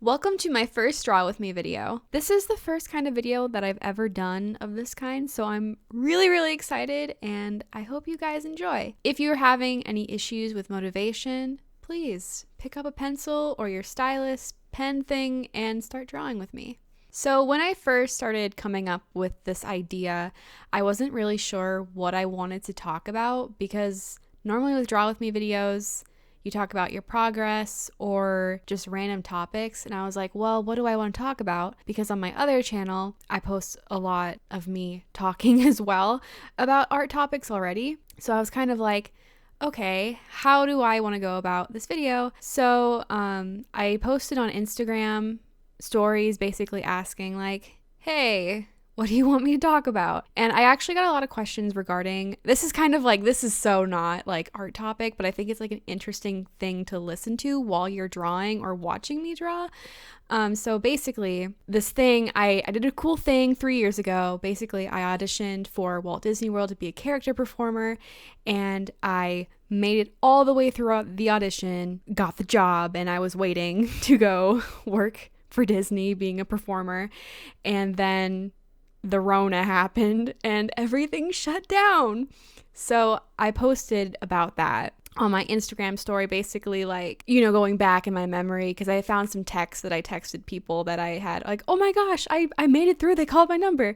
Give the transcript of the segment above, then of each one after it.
Welcome to my first Draw With Me video. This is the first kind of video that I've ever done of this kind, so I'm really excited and I hope you guys enjoy. If you're having any issues with motivation, please pick up a pencil or your stylus, pen thing, and start drawing with me. So when I first started coming up with this idea, I wasn't really sure what I wanted to talk about because normally with Draw With Me videos, you talk about your progress or just random topics. And I was like, well, what do I want to talk about? Because on my other channel, I post a lot of me talking as well about art topics already. So I was kind of like, okay, how do I want to go about this video? So I posted on Instagram stories basically asking like, hey, what do you want me to talk about? And I actually got a lot of questions regarding, this is kind of like, this is so not like art topic, but I think it's like an interesting thing to listen to while you're drawing or watching me draw. So basically this thing, I did a cool thing 3 years ago. Basically I auditioned for Walt Disney World to be a character performer and I made it all the way throughout the audition, got the job, and I was waiting to go work for Disney being a performer. And then the Rona happened and everything shut down. So I posted about that on my Instagram story, basically like, going back in my memory because I found some texts that I texted people that I had like, oh my gosh, I made it through. They called my number.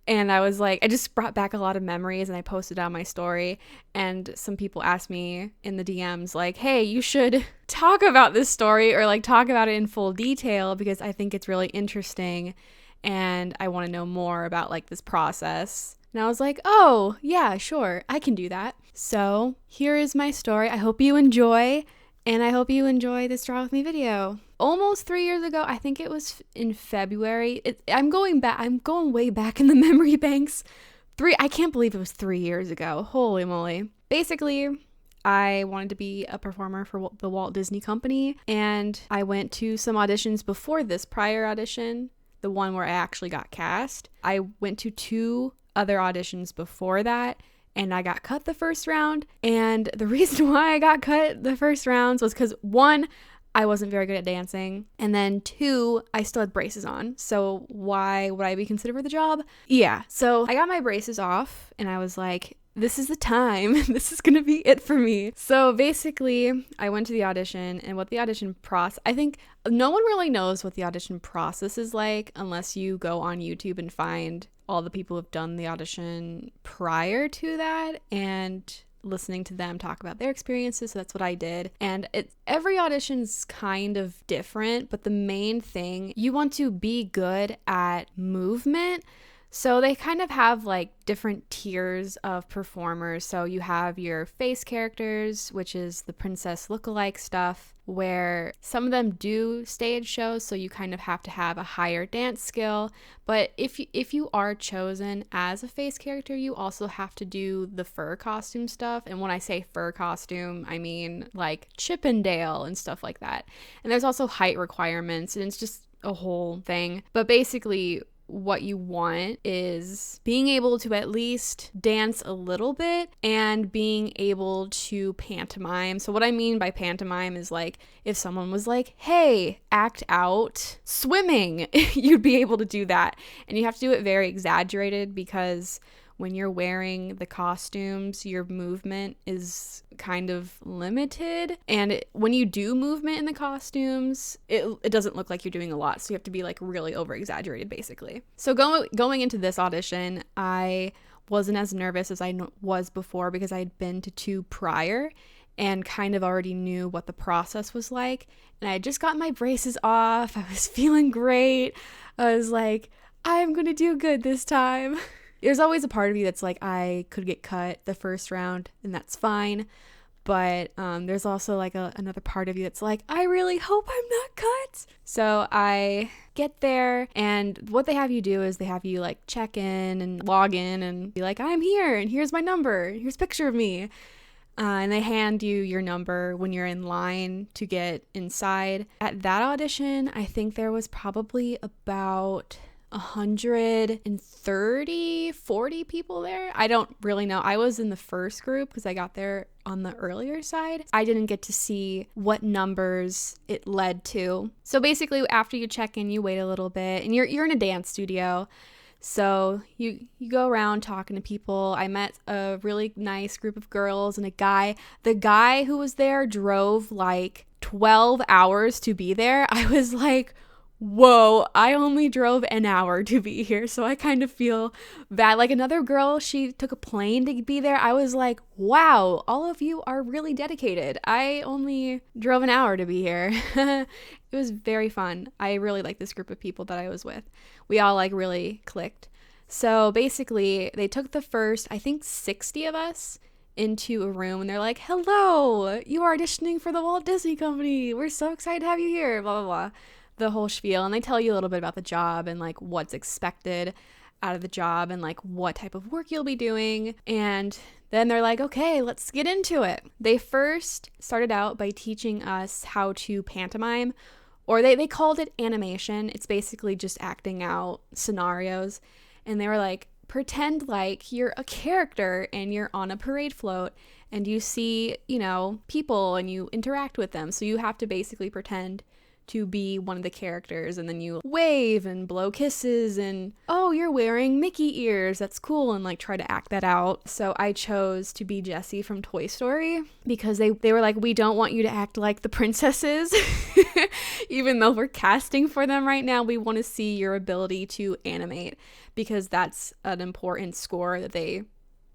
And I was like, I just brought back a lot of memories and I posted on my story. And some people asked me in the DMs like, hey, you should talk about this story or like talk about it in full detail because I think it's really interesting. And I want to know more about like this process. And I was like, oh yeah, sure, I can do that. So here is my story. I hope you enjoy, and I hope you enjoy this Draw With Me video. Almost 3 years ago, I think it was in February. I'm going way back in the memory banks. I can't believe it was 3 years ago. Holy moly. Basically, I wanted to be a performer for the Walt Disney Company, and I went to some auditions before this prior audition, the one where I actually got cast. I went to 2 other auditions before that and I got cut the first round. And the reason why I got cut the first rounds was because 1, I wasn't very good at dancing. And then 2, I still had braces on. So why would I be considered for the job? Yeah. So I got my braces off and I was like, this is the time. This is going to be it for me. So basically, I went to the audition, and what the audition process, I think no one really knows what the audition process is like unless you go on YouTube and find all the people who've done the audition prior to that and listening to them talk about their experiences. So that's what I did. And every audition's kind of different, but the main thing, you want to be good at movement. So they kind of have like different tiers of performers. So you have your face characters, which is the princess lookalike stuff, where some of them do stage shows, so you kind of have to have a higher dance skill. But if you are chosen as a face character, you also have to do the fur costume stuff. And when I say fur costume, I mean like Chippendale and stuff like that. And there's also height requirements, and it's just a whole thing. But basically, what you want is being able to at least dance a little bit and being able to pantomime. So what I mean by pantomime is like if someone was like, hey, act out swimming, you'd be able to do that. And you have to do it very exaggerated because when you're wearing the costumes, your movement is kind of limited. And when you do movement in the costumes, it doesn't look like you're doing a lot. So you have to be like really over exaggerated, basically. So going into this audition, I wasn't as nervous as I was before because I'd been to 2 prior and kind of already knew what the process was like. And I had just got my braces off. I was feeling great. I was like, I'm going to do good this time. There's always a part of you that's like, I could get cut the first round and that's fine. But there's also like another part of you that's like, I really hope I'm not cut. So I get there, and what they have you do is they have you like check in and log in and be like, I'm here and here's my number. Here's a picture of me. And they hand you your number when you're in line to get inside. At that audition, I think there was probably about 130-40 people there. I don't really know. I was in the first group because I got there on the earlier side. I didn't get to see what numbers it led to. So basically, after you check in, you wait a little bit, and you're in a dance studio. So you go around talking to people. I met a really nice group of girls and a guy. The guy who was there drove like 12 hours to be there. I was like, whoa, I only drove an hour to be here. So I kind of feel bad. Like another girl, she took a plane to be there. I was like, wow, all of you are really dedicated. I only drove an hour to be here. It was very fun. I really like this group of people that I was with. We all like really clicked. So basically, they took the first, I think 60 of us into a room, and they're like, hello, you are auditioning for the Walt Disney Company. We're so excited to have you here, blah, blah, blah. The whole spiel. And they tell you a little bit about the job and like what's expected out of the job and like what type of work you'll be doing. And then they're like, okay, let's get into it. They first started out by teaching us how to pantomime, or they called it animation. It's basically just acting out scenarios. And they were like, pretend like you're a character and you're on a parade float and you see, people and you interact with them. So you have to basically pretend to be one of the characters, and then you wave and blow kisses and, oh, you're wearing Mickey ears, that's cool, and like try to act that out. So I chose to be Jessie from Toy Story because they were like, we don't want you to act like the princesses. Even though we're casting for them right now, we want to see your ability to animate, because that's an important score that they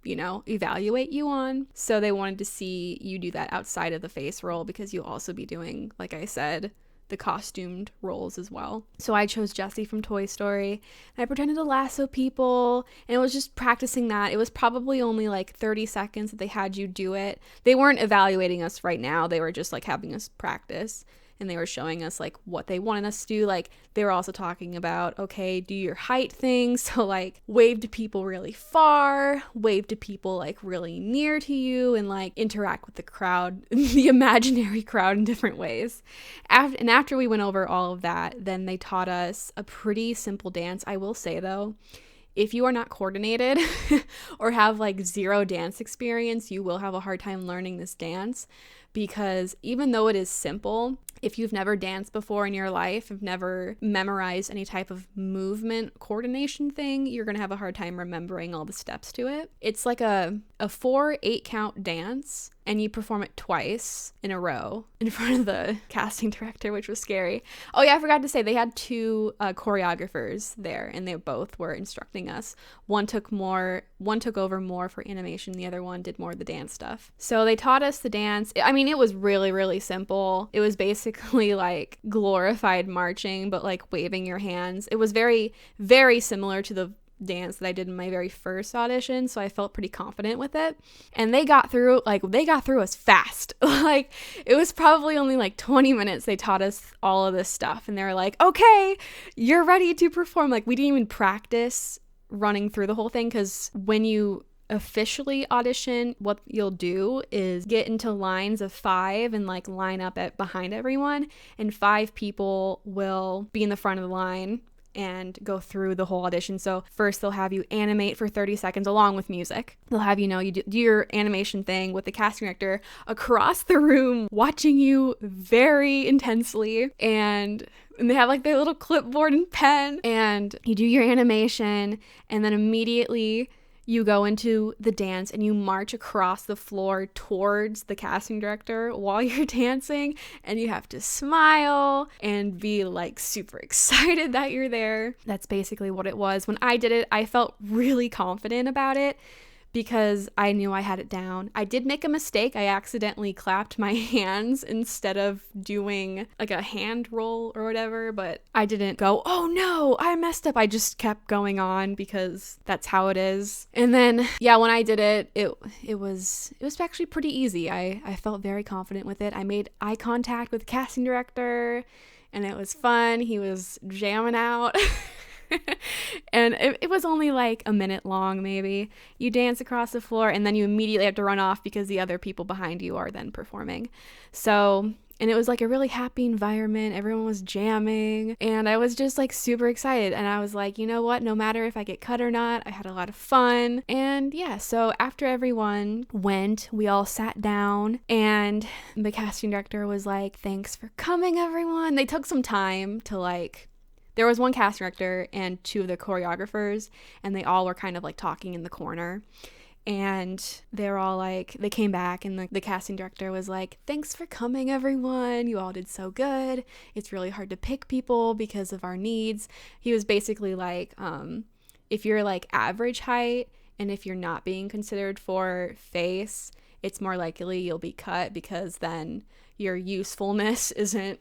evaluate you on. So they wanted to see you do that outside of the face role, because you'll also be doing, like I said, the costumed roles as well. So I chose Jessie from Toy Story, and I pretended to lasso people, and it was just practicing that. It was probably only like 30 seconds that they had you do it. They weren't evaluating us right now. They were just like having us practice, and they were showing us like what they wanted us to do. Like they were also talking about, okay, do your height thing. So like wave to people really far, wave to people like really near to you, and like interact with the crowd, the imaginary crowd, in different ways. After we went over all of that, then they taught us a pretty simple dance. I will say though, if you are not coordinated or have like zero dance experience, you will have a hard time learning this dance, because even though it is simple, if you've never danced before in your life, have never memorized any type of movement coordination thing, you're going to have a hard time remembering all the steps to it. It's like a 4/8 count dance, and you perform it twice in a row in front of the casting director, which was scary. Oh yeah, I forgot to say they had two choreographers there, and they both were instructing us. One took over more for animation, the other one did more of the dance stuff. So they taught us the dance. I mean, it was really, really simple. It was basically like glorified marching, but like waving your hands. It was very, very similar to the dance that I did in my very first audition, so I felt pretty confident with it. And they got through us fast. Like it was probably only like 20 minutes they taught us all of this stuff, and they were like, okay, you're ready to perform. Like we didn't even practice running through the whole thing, because when you officially audition, what you'll do is get into lines of 5 and like line up behind everyone, and 5 people will be in the front of the line and go through the whole audition. So first they'll have you animate for 30 seconds along with music. They'll have you do your animation thing with the casting director across the room watching you very intensely, and they have like their little clipboard and pen, and you do your animation, and then immediately you go into the dance and you march across the floor towards the casting director while you're dancing, and you have to smile and be like super excited that you're there. That's basically what it was. When I did it, I felt really confident about it, because I knew I had it down. I did make a mistake. I accidentally clapped my hands instead of doing like a hand roll or whatever, but I didn't go, oh no, I messed up. I just kept going on because that's how it is. And then, yeah, when I did it, it was actually pretty easy. I felt very confident with it. I made eye contact with the casting director, and it was fun. He was jamming out. And it was only like a minute long, maybe. You dance across the floor, and then you immediately have to run off because the other people behind you are then performing. So And it was like a really happy environment. Everyone was jamming and I was just like super excited. And I was like, you know what? No matter if I get cut or not, I had a lot of fun. And yeah, so after everyone went, we all sat down and the casting director was like, thanks for coming, everyone. They took some time to like, there was one casting director and 2 of the choreographers, and they all were kind of like talking in the corner. And they're all like, they came back and the casting director was like, thanks for coming, everyone. You all did so good. It's really hard to pick people because of our needs. He was basically like, if you're like average height and if you're not being considered for face, it's more likely you'll be cut because then your usefulness isn't,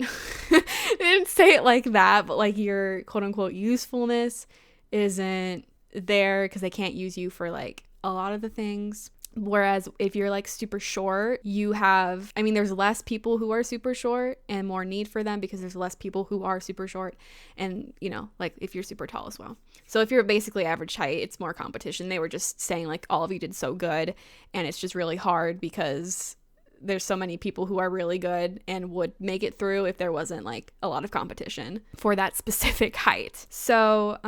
they didn't say it like that, but like your quote unquote usefulness isn't there because they can't use you for like a lot of the things. Whereas if you're like super short, you have, I mean, there's less people who are super short and more need for them because there's less people who are super short. And, you know, like if you're super tall as well. So if you're basically average height, it's more competition. They were just saying like all of you did so good. And it's just really hard because there's so many people who are really good and would make it through if there wasn't like a lot of competition for that specific height. So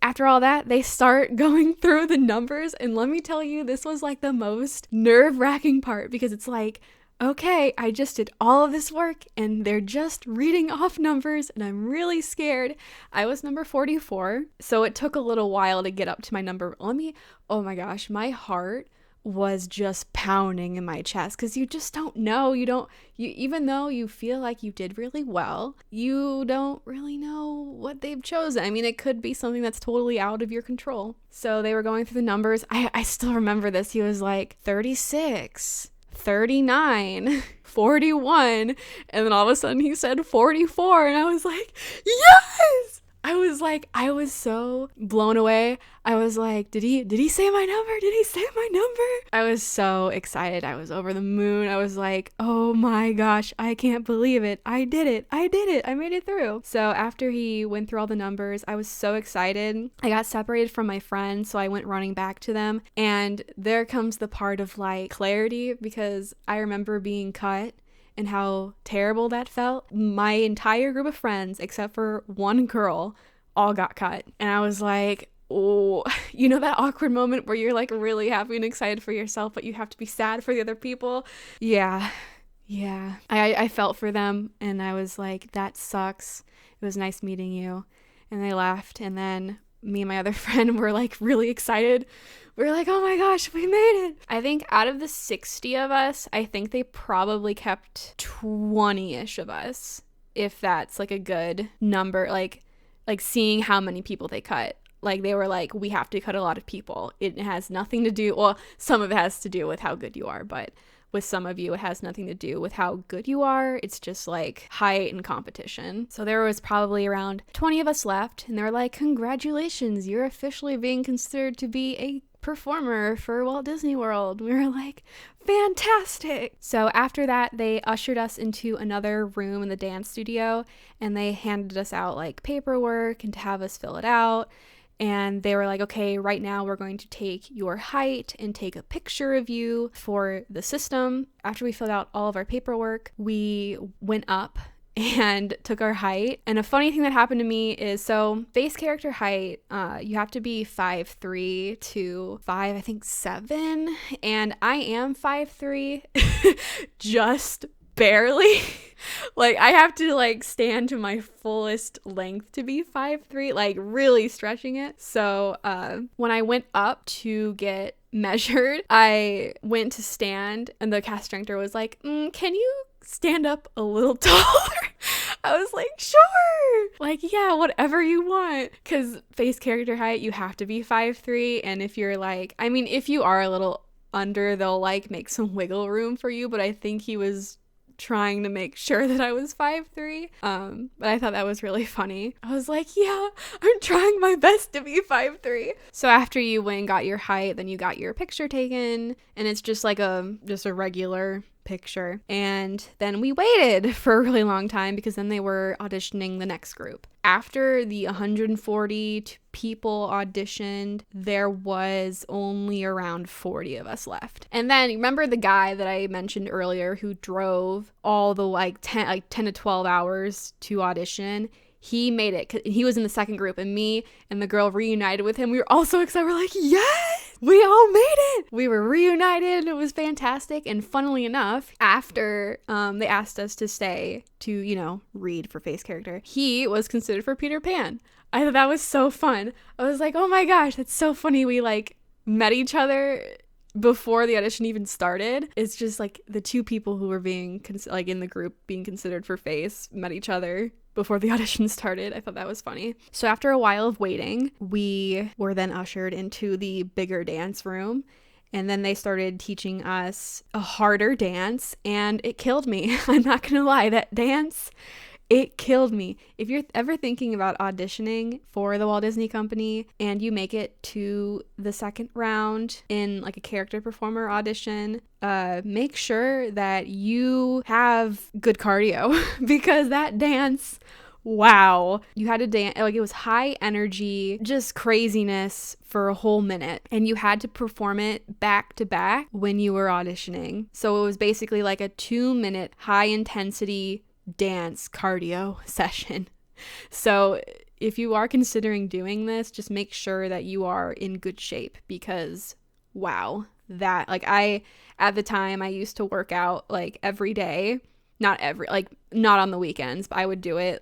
after all that, they start going through the numbers, and let me tell you, this was like the most nerve-wracking part because it's like, okay, I just did all of this work and they're just reading off numbers and I'm really scared. I was number 44, so it took a little while to get up to my number. Oh my gosh, my heart was just pounding in my chest because you just don't know. You even though you feel like you did really well, you don't really know what they've chosen. I mean, it could be something that's totally out of your control. So they were going through the numbers. I still remember this. He was like 36, 39, 41, and then all of a sudden he said 44, and I was like, yes! I was so blown away. I was like, did he say my number? Did he say my number? I was so excited. I was over the moon. I was like, oh my gosh, I can't believe it. I did it. I made it through. So after he went through all the numbers, I was so excited. I got separated from my friends, so I went running back to them. And there comes the part of like clarity, because I remember being cut and how terrible that felt. My entire group of friends, except for one girl, all got cut. And I was like, oh, you know that awkward moment where you're like really happy and excited for yourself, but you have to be sad for the other people? Yeah. I felt for them, and I was like, that sucks. It was nice meeting you. And they laughed, and then me and my other friend were like really excited. We were like, oh my gosh, we made it. I think out of the 60 of us, I think they probably kept 20-ish of us, if that's like a good number, like seeing how many people they cut. Like they were like, we have to cut a lot of people. It has nothing to do, well, some of it has to do with how good you are, but with some of you, it has nothing to do with how good you are. It's just like height and competition. So there was probably around 20 of us left, and they're like, congratulations, you're officially being considered to be a performer for Walt Disney World. We were like, fantastic. So after that, they ushered us into another room in the dance studio, and they handed us out like paperwork and to have us fill it out. And they were like, okay, right now we're going to take your height and take a picture of you for the system. After we filled out all of our paperwork, we went up and took our height. And a funny thing that happened to me is, so base character height, you have to be 5'3" to 5'7", and I am 5'3", just barely. Like I have to like stand to my fullest length to be 5'3", like really stretching it. So when I went up to get measured, I went to stand, and the cast director was like, can you stand up a little taller? I was like, sure, like, yeah, whatever you want, because face character height, you have to be 5'3", and if you're like, I mean, if you are a little under, they'll like make some wiggle room for you, but I think he was trying to make sure that I was 5'3". But I thought that was really funny. I was like, yeah, I'm trying my best to be 5'3". So after you went and got your height, then you got your picture taken, and it's just like a regular picture. And then we waited for a really long time because then they were auditioning the next group. After the 140 people auditioned, there was only around 40 of us left. And then remember the guy that I mentioned earlier who drove all the 10 to 12 hours to audition? He made it. He was in the second group, and me and the girl reunited with him. We were all so excited. We're like, yes, we all made it. We were reunited, and it was fantastic. And funnily enough, after they asked us to stay to, read for face character, he was considered for Peter Pan. I thought that was so fun. I was like, oh my gosh, that's so funny. We met each other before the audition even started. It's just the two people who were being in the group being considered for face met each other before the audition started. I thought that was funny. So after a while of waiting, we were then ushered into the bigger dance room. And then they started teaching us a harder dance, and it killed me. I'm not gonna lie, that dance, it killed me. If you're ever thinking about auditioning for the Walt Disney Company and you make it to the second round in a character performer audition, make sure that you have good cardio because that dance, wow. You had to dance, it was high energy, just craziness for a whole minute. And you had to perform it back to back when you were auditioning. So it was basically a 2-minute high intensity dance cardio session. So if you are considering doing this, just make sure that you are in good shape because wow, that at the time I used to work out every day, not on the weekends, but I would do it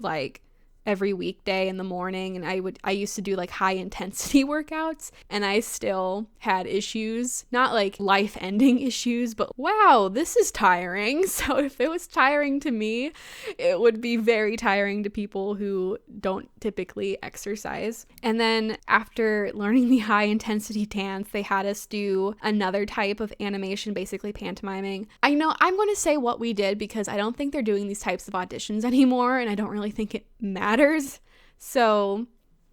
every weekday in the morning, and I used to do high intensity workouts, and I still had issues, not life-ending issues, but wow, this is tiring. So if it was tiring to me, it would be very tiring to people who don't typically exercise. And then after learning the high intensity dance, they had us do another type of animation, basically pantomiming. I know I'm going to say what we did because I don't think they're doing these types of auditions anymore, and I don't really think it matters. So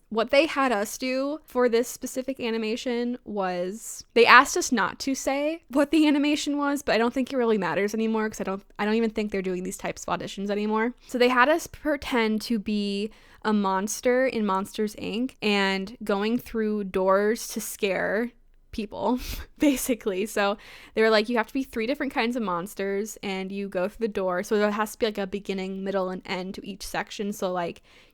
what they had us do for this specific animation was they asked us not to say what the animation was, but I don't think it really matters anymore because I don't even think they're doing these types of auditions anymore. So they had us pretend to be a monster in Monsters, Inc. and going through doors to scare people, basically. So they were you have to be 3 different kinds of monsters and you go through the door. So there has to be a beginning, middle, and end to each section. So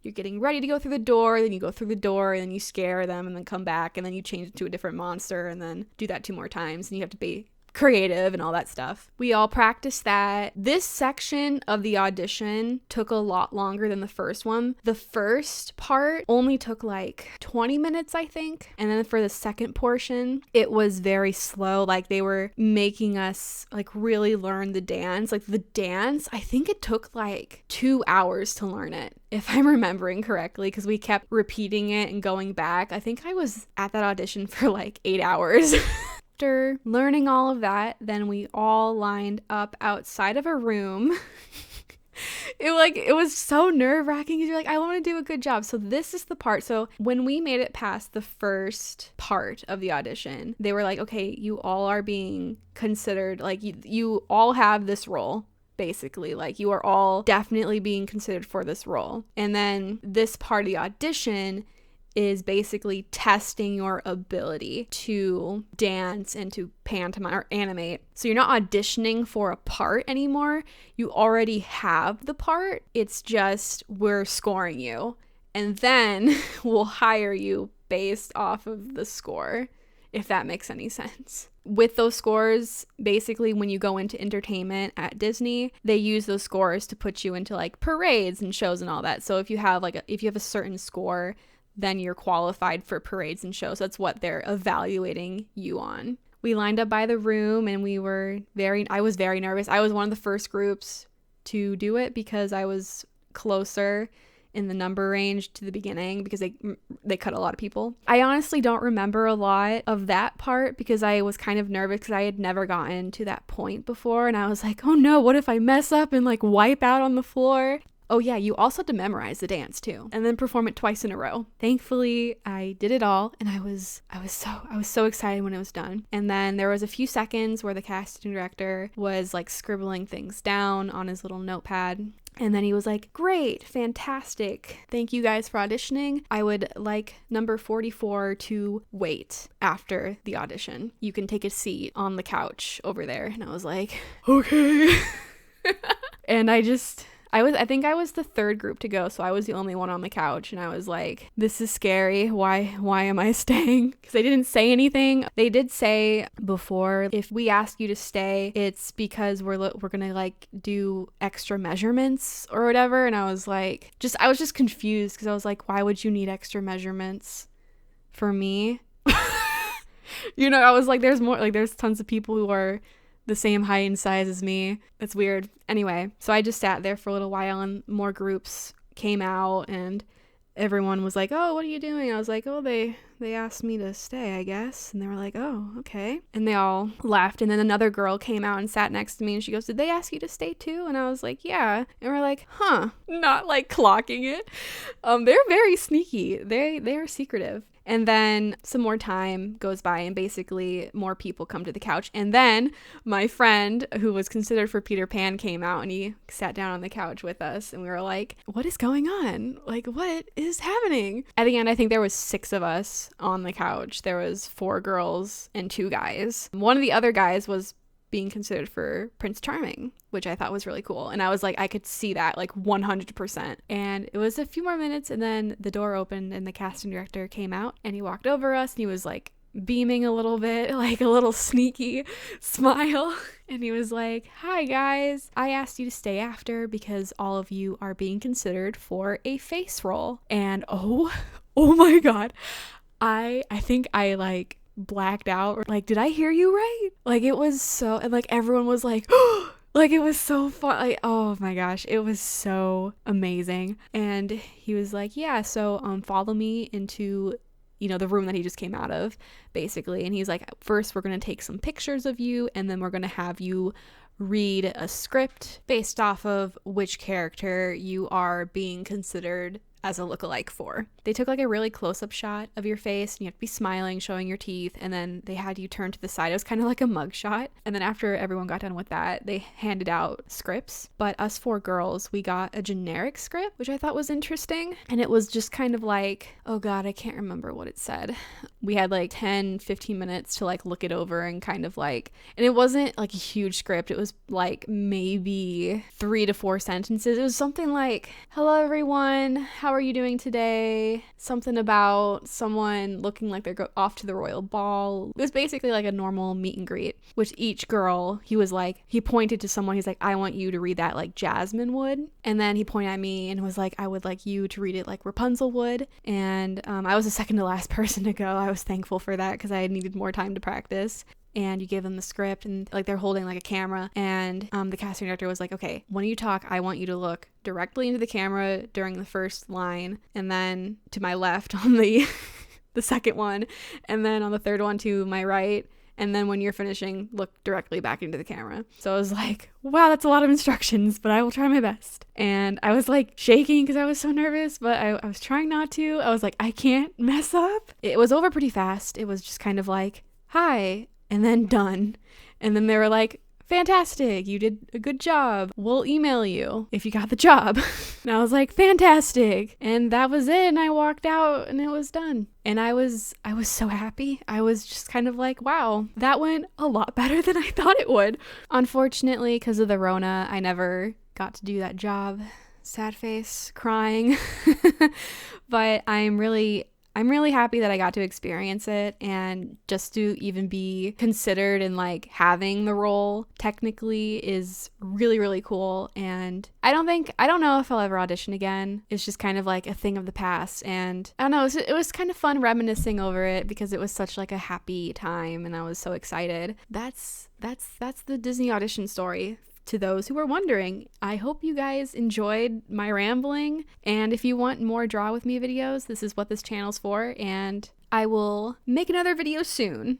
you're getting ready to go through the door, then you go through the door and then you scare them and then come back and then you change it to a different monster and then do that 2 more times, and you have to be creative and all that stuff. We all practiced that. This section of the audition took a lot longer than the first one. The first part only took 20 minutes, I think. And then for the second portion, it was very slow. They were making us really learn the dance. The dance, I think it took 2 hours to learn it, if I'm remembering correctly, because we kept repeating it and going back. I think I was at that audition for 8 hours. After learning all of that, then we all lined up outside of a room. It was so nerve-wracking because you're I want to do a good job. So this is the part. So when we made it past the first part of the audition, they were okay, you all are being considered, you all have this role. Basically, you are all definitely being considered for this role. And then this part of the audition is basically testing your ability to dance and to pantomime or animate. So you're not auditioning for a part anymore. You already have the part. It's just we're scoring you. And then we'll hire you based off of the score, if that makes any sense. With those scores, basically when you go into entertainment at Disney, they use those scores to put you into parades and shows and all that. So if you have if you have a certain score, then you're qualified for parades and shows. That's what they're evaluating you on. We lined up by the room and I was very nervous. I was one of the first groups to do it because I was closer in the number range to the beginning because they cut a lot of people. I honestly don't remember a lot of that part because I was kind of nervous because I had never gotten to that point before, and I was oh no, what if I mess up and wipe out on the floor? Oh yeah, you also had to memorize the dance too, and then perform it twice in a row. Thankfully, I did it all, and I was so excited when it was done. And then there was a few seconds where the casting director was like scribbling things down on his little notepad. And then he was like, great, fantastic. Thank you guys for auditioning. I would like number 44 to wait after the audition. You can take a seat on the couch over there. And I was like, okay. And I think I was the third group to go, so I was the only one on the couch, and I was like, this is scary. Why am I staying? Because they didn't say anything. They did say before, if we ask you to stay, it's because we're gonna like do extra measurements or whatever. And I was like, I was just confused, because I was like, why would you need extra measurements for me? You know, I was like, there's tons of people who are the same height and size as me. It's weird. Anyway, so I just sat there for a little while, and more groups came out, and everyone was like, oh, what are you doing? I was like, oh, they asked me to stay, I guess. And they were like, oh, okay. And they all left. And then another girl came out and sat next to me, and she goes, did they ask you to stay too? And I was like, yeah. And we're like, huh, not like clocking it. They're very sneaky. They are secretive. And then some more time goes by, and basically more people come to the couch. And then my friend, who was considered for Peter Pan, came out, and he sat down on the couch with us. And we were like, what is going on? Like, what is happening? At the end, I think there was 6 of us on the couch. There was 4 girls and 2 guys. One of the other guys was being considered for Prince Charming, which I thought was really cool. And I was like, I could see that like 100%. And it was a few more minutes, and then the door opened, and the casting director came out, and he walked over us, and he was like beaming a little bit, like a little sneaky smile. And he was like, hi guys, I asked you to stay after because all of you are being considered for a face role. And oh my God, I think I like blacked out, or like, did I hear you right? Like, it was so, and like everyone was like, like, it was so fun. Like, oh my gosh, it was so amazing. And he was like, yeah, so follow me into, you know, the room that he just came out of, basically. And he's like, first we're going to take some pictures of you, and then we're going to have you read a script based off of which character you are being considered as a lookalike for. They took like a really close-up shot of your face, and you have to be smiling, showing your teeth, and then they had you turn to the side. It was kind of like a mug shot. And then after everyone got done with that, they handed out scripts. But us 4 girls, we got a generic script, which I thought was interesting. And it was just kind of like, oh God, I can't remember what it said. We had like 10-15 minutes to like look it over and kind of like, and it wasn't like a huge script. It was like maybe 3 to 4 sentences. It was something like, hello everyone, how are you doing today? Something about someone looking like they're off to the royal ball. It was basically like a normal meet and greet, which each girl, he was like, he pointed to someone, he's like, I want you to read that like Jasmine would. And then he pointed at me and was like, I would like you to read it like Rapunzel would. And I was the second to last person to go. I was thankful for that because I needed more time to practice. And you give them the script, and like they're holding like a camera, and the casting director was like, okay, when you talk, I want you to look directly into the camera during the first line, and then to my left on the the second one, and then on the third one to my right, and then when you're finishing, look directly back into the camera. So I was like, wow, that's a lot of instructions, but I will try my best. And I was like shaking because I was so nervous, but I was trying not to. I was like, I can't mess up. It was over pretty fast. It was just kind of like, hi, and then done. And then they were like, fantastic, you did a good job. We'll email you if you got the job. And I was like, fantastic. And that was it. And I walked out and it was done. And I was so happy. I was just kind of like, wow, that went a lot better than I thought it would. Unfortunately, because of the Rona, I never got to do that job. Sad face, crying. But I'm really happy that I got to experience it, and just to even be considered and like having the role technically is really, really cool. And I don't know if I'll ever audition again. It's just kind of like a thing of the past. And I don't know, it was kind of fun reminiscing over it because it was such like a happy time and I was so excited. That's the Disney audition story. To those who were wondering, I hope you guys enjoyed my rambling, and if you want more Draw With Me videos, this is what this channel's for, and I will make another video soon.